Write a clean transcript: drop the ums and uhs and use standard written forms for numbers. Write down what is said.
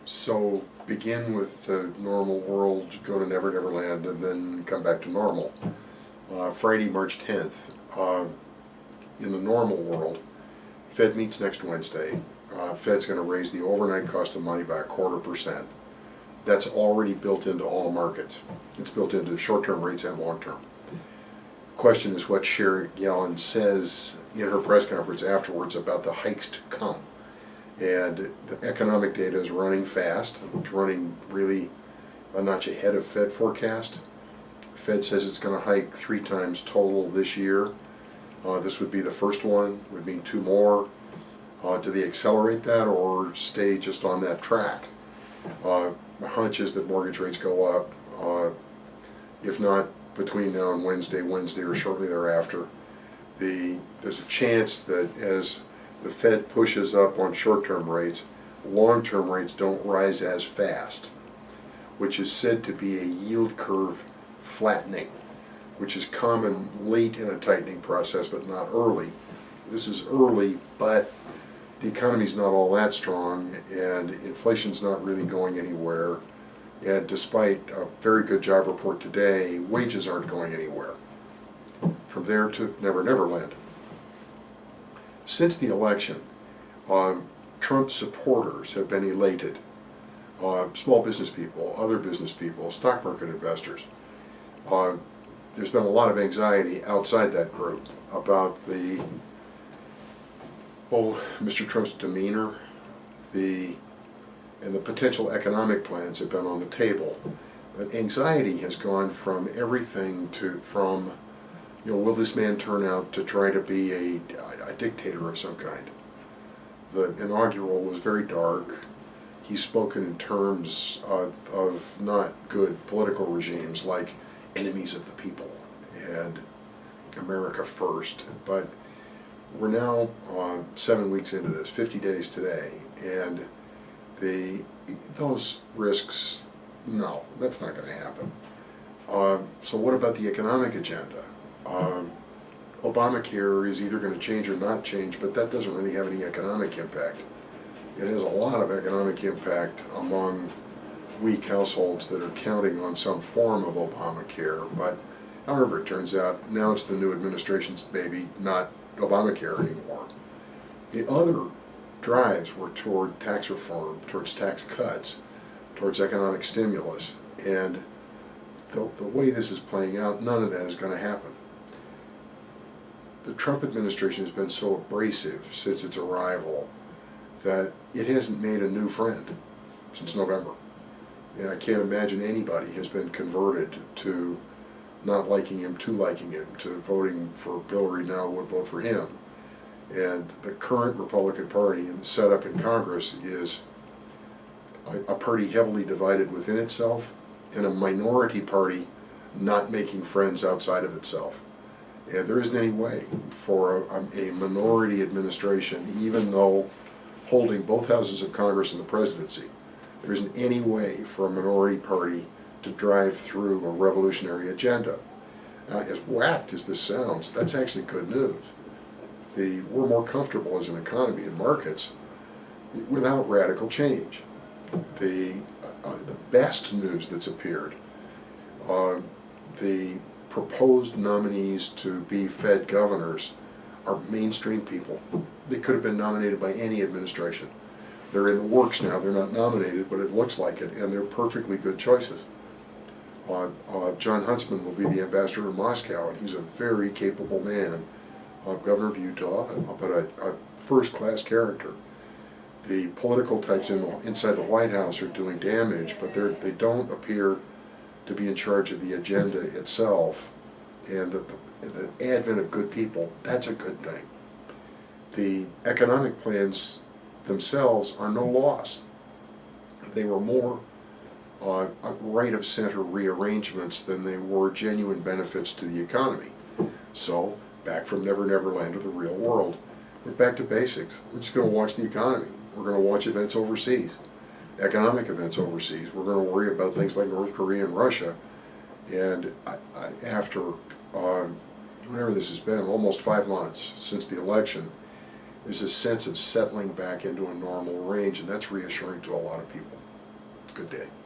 So begin with the normal world, go to Never Never Land, and then come back to normal. Friday, March 10th. In the normal world, Fed meets next Wednesday. Fed's going to raise the overnight cost of money by 1/4%. That's already built into all markets. It's built into short-term rates and long-term. The question is what Sherry Yellen says in her press conference afterwards about the hikes to come. And the economic data is running fast. It's running really a notch ahead of Fed forecast. Fed says it's going to hike 3 times total this year. This would be the first one, would mean 2 more. Do they accelerate that or stay just on that track? The hunch is that mortgage rates go up, if not between now and Wednesday or shortly thereafter. There's a chance that as the Fed pushes up on short-term rates, long-term rates don't rise as fast, which is said to be a yield curve flattening, which is common late in a tightening process but not early. This is early, but the economy's not all that strong and inflation's not really going anywhere. And despite a very good job report today, wages aren't going anywhere. From there to Never Never Land. Since the election, Trump supporters have been elated. Small business people, other business people, stock market investors. There's been a lot of anxiety outside that group about Mr. Trump's demeanor, and the potential economic plans have been on the table. But anxiety has gone from everything from will this man turn out to try to be a dictator of some kind? The inaugural was very dark. He's spoken in terms of not good political regimes like enemies of the people and America first. But we're now 7 weeks into this, 50 days today, and those risks, no, that's not going to happen. So what about the economic agenda? Obamacare is either going to change or not change, but that doesn't really have any economic impact. It has a lot of economic impact among weak households that are counting on some form of Obamacare, but however it turns out, now it's the new administration's baby, not Obamacare anymore. The other drives were toward tax reform, towards tax cuts, towards economic stimulus, and the way this is playing out, none of that is going to happen. The Trump administration has been so abrasive since its arrival that it hasn't made a new friend since November. And I can't imagine anybody has been converted to not liking him, to liking him, to voting for Hillary now would vote for him. And the current Republican Party and the setup in Congress is a party heavily divided within itself and a minority party not making friends outside of itself. And there isn't any way for a minority administration, even though holding both houses of Congress and the presidency, there isn't any way for a minority party to drive through a revolutionary agenda. Now, as whacked as this sounds, that's actually good news. We're more comfortable as an economy and markets without radical change. The best news that's appeared, the proposed nominees to be Fed governors are mainstream people. They could have been nominated by any administration. They're in the works now. They're not nominated, but it looks like it, and they're perfectly good choices. John Huntsman will be the ambassador to Moscow, and he's a very capable man, governor of Utah, but a first-class character. The political types inside the White House are doing damage, but they don't appear to be in charge of the agenda itself. And the advent of good people, that's a good thing. The economic plans themselves are no loss. They were more right-of-center rearrangements than they were genuine benefits to the economy. So, back from Never Never Land to the real world. We're back to basics. We're just going to watch the economy. We're going to watch events overseas, economic events overseas. We're going to worry about things like North Korea and Russia. And after, whatever this has been, almost 5 months since the election, there's a sense of settling back into a normal range, and that's reassuring to a lot of people. day.